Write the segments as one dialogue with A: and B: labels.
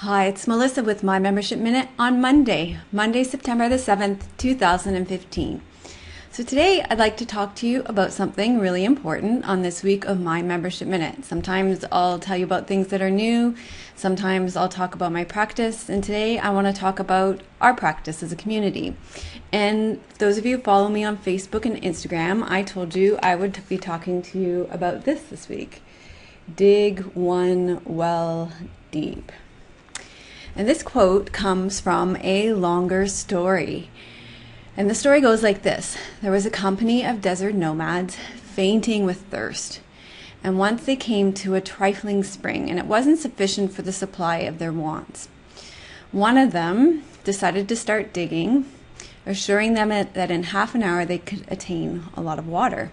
A: Hi, it's Melissa with My Membership Minute on Monday, September the 7th, 2015. So today I'd like to talk to you about something really important on this week of My Membership Minute. Sometimes I'll tell you about things that are new, sometimes I'll talk about my practice, and today I want to talk about our practice as a community. And those of you who follow me on Facebook and Instagram, I told you I would be talking to you about this week. Dig one well deep. And this quote comes from a longer story. And the story goes like this. There was a company of desert nomads fainting with thirst. And once they came to a trifling spring, and it wasn't sufficient for the supply of their wants. One of them decided to start digging, assuring them that in half an hour they could attain a lot of water.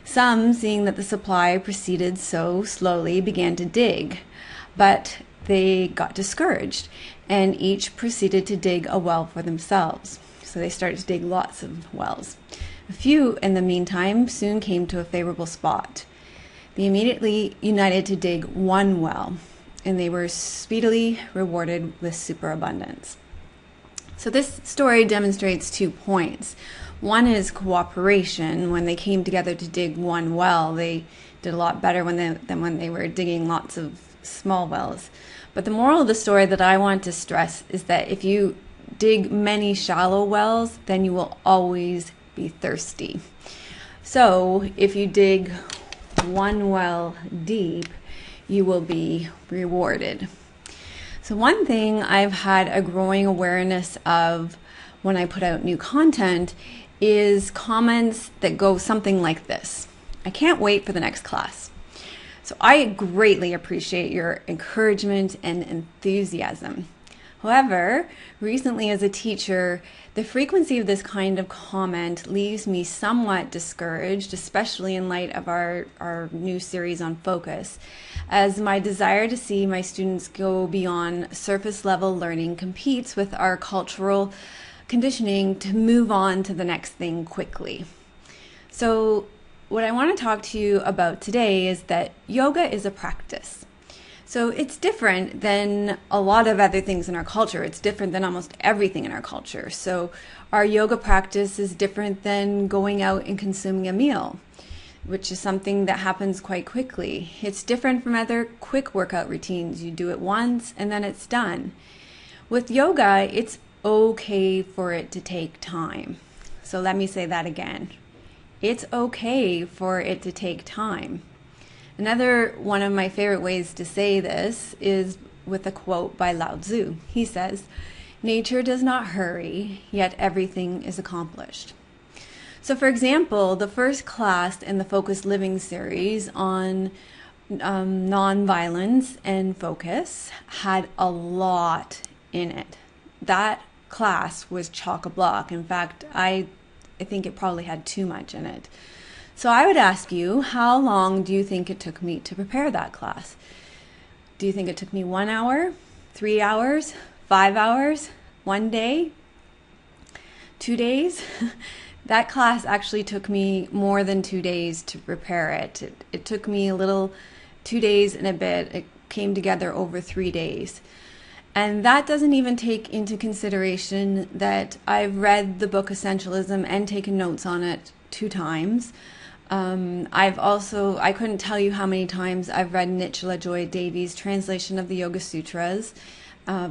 A: Some, seeing that the supply proceeded so slowly, began to dig, but they got discouraged, and each proceeded to dig a well for themselves. So they started to dig lots of wells. A few, in the meantime, soon came to a favorable spot. They immediately united to dig one well, and they were speedily rewarded with superabundance. So this story demonstrates 2 points. One is cooperation. When they came together to dig one well, they did a lot better than when they were digging lots of small wells. But the moral of the story that I want to stress is that if you dig many shallow wells, then you will always be thirsty. So if you dig one well deep, you will be rewarded. So one thing I've had a growing awareness of when I put out new content is comments that go something like this. I can't wait for the next class. So I greatly appreciate your encouragement and enthusiasm. However, recently as a teacher, the frequency of this kind of comment leaves me somewhat discouraged, especially in light of our new series on focus, as my desire to see my students go beyond surface level learning competes with our cultural conditioning to move on to the next thing quickly. So what I want to talk to you about today is that yoga is a practice. So it's different than a lot of other things in our culture. It's different than almost everything in our culture. So our yoga practice is different than going out and consuming a meal, which is something that happens quite quickly. It's different from other quick workout routines. You do it once and then it's done. With yoga, it's okay for it to take time. So let me say that again. It's okay for it to take time. Another one of my favorite ways to say this is with a quote by Lao Tzu. He says, "Nature does not hurry, yet everything is accomplished." So for example, the first class in the Focused Living series on nonviolence and focus had a lot in it. That class was chock-a-block. In fact, I think it probably had too much in it. So I would ask you, how long do you think it took me to prepare that class? Do you think it took me 1 hour, 3 hours, 5 hours, 1 day, 2 days? That class actually took me more than 2 days to prepare it. It took me 2 days and a bit. It came together over 3 days. And that doesn't even take into consideration that I've read the book Essentialism and taken notes on it 2 times. I couldn't tell you how many times I've read Nichela Joy Davies' translation of the Yoga Sutras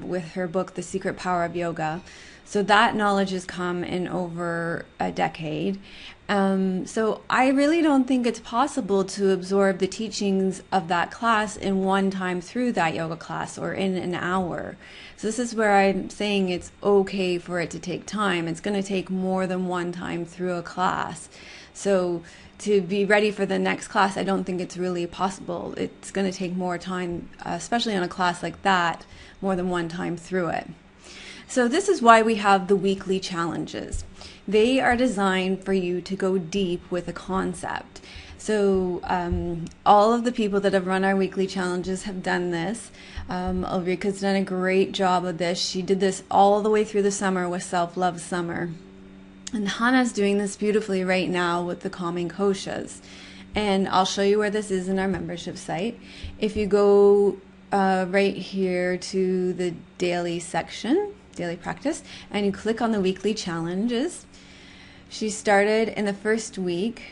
A: with her book, The Secret Power of Yoga. So that knowledge has come in over a decade. So I really don't think it's possible to absorb the teachings of that class in one time through that yoga class or in an hour. So this is where I'm saying it's okay for it to take time. It's going to take more than one time through a class. So to be ready for the next class, I don't think it's really possible. It's going to take more time, especially on a class like that, more than one time through it. So this is why we have the weekly challenges. They are designed for you to go deep with a concept. So all of the people that have run our weekly challenges have done this. Ulrika's done a great job of this. She did this all the way through the summer with Self-Love Summer. And Hannah's doing this beautifully right now with the Calming Koshas. And I'll show you where this is in our membership site. If you go right here to the daily section, daily practice, and you click on the weekly challenges. She started in the first week,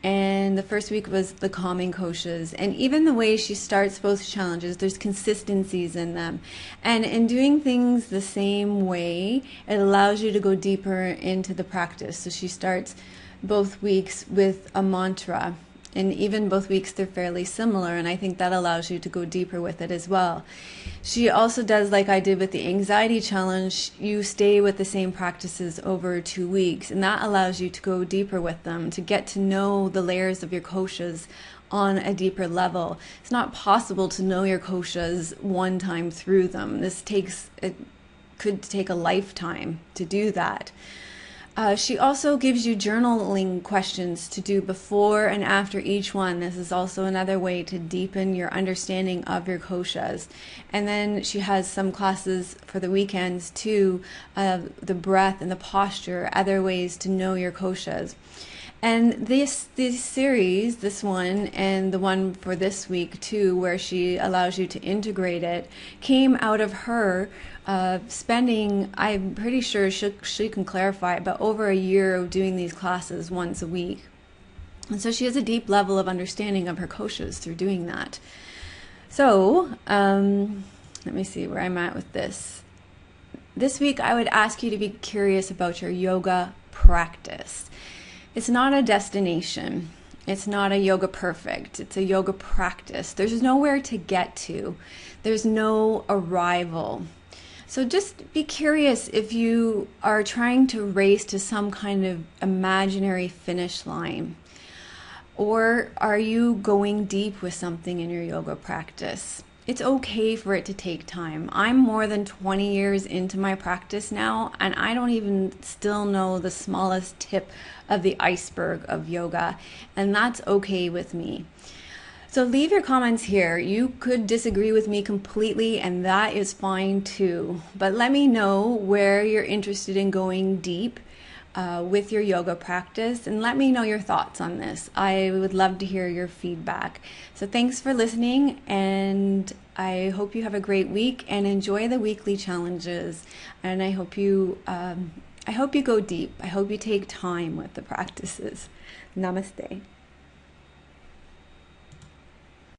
A: and the first week was the calming koshas. And even the way she starts both challenges, there's consistencies in them. And in doing things the same way, it allows you to go deeper into the practice. So she starts both weeks with a mantra. And even both weeks, they're fairly similar, and I think that allows you to go deeper with it as well. She also does, like I did with the anxiety challenge, you stay with the same practices over 2 weeks, and that allows you to go deeper with them, to get to know the layers of your koshas on a deeper level. It's not possible to know your koshas one time through them. It could take a lifetime to do that. She also gives you journaling questions to do before and after each one. This is also another way to deepen your understanding of your koshas. And then she has some classes for the weekends too, the breath and the posture, other ways to know your koshas. And this series, this one and the one for this week too, where she allows you to integrate it, came out of her spending, I'm pretty sure she can clarify, but over a year of doing these classes once a week. And so she has a deep level of understanding of her koshas through doing that. So let me see where I'm at with this. This week I would ask you to be curious about your yoga practice. It's not a destination. It's not a yoga perfect. It's a yoga practice. There's nowhere to get to. There's no arrival. So just be curious if you are trying to race to some kind of imaginary finish line. Or are you going deep with something in your yoga practice? It's okay for it to take time. I'm more than 20 years into my practice now, and I don't even still know the smallest tip of the iceberg of yoga, and that's okay with me. So leave your comments here. You could disagree with me completely, and that is fine too. But let me know where you're interested in going deep with your yoga practice, and let me know your thoughts on this. I would love to hear your feedback. So thanks for listening, and I hope you have a great week and enjoy the weekly challenges. And I hope you go deep. I hope you take time with the practices. Namaste.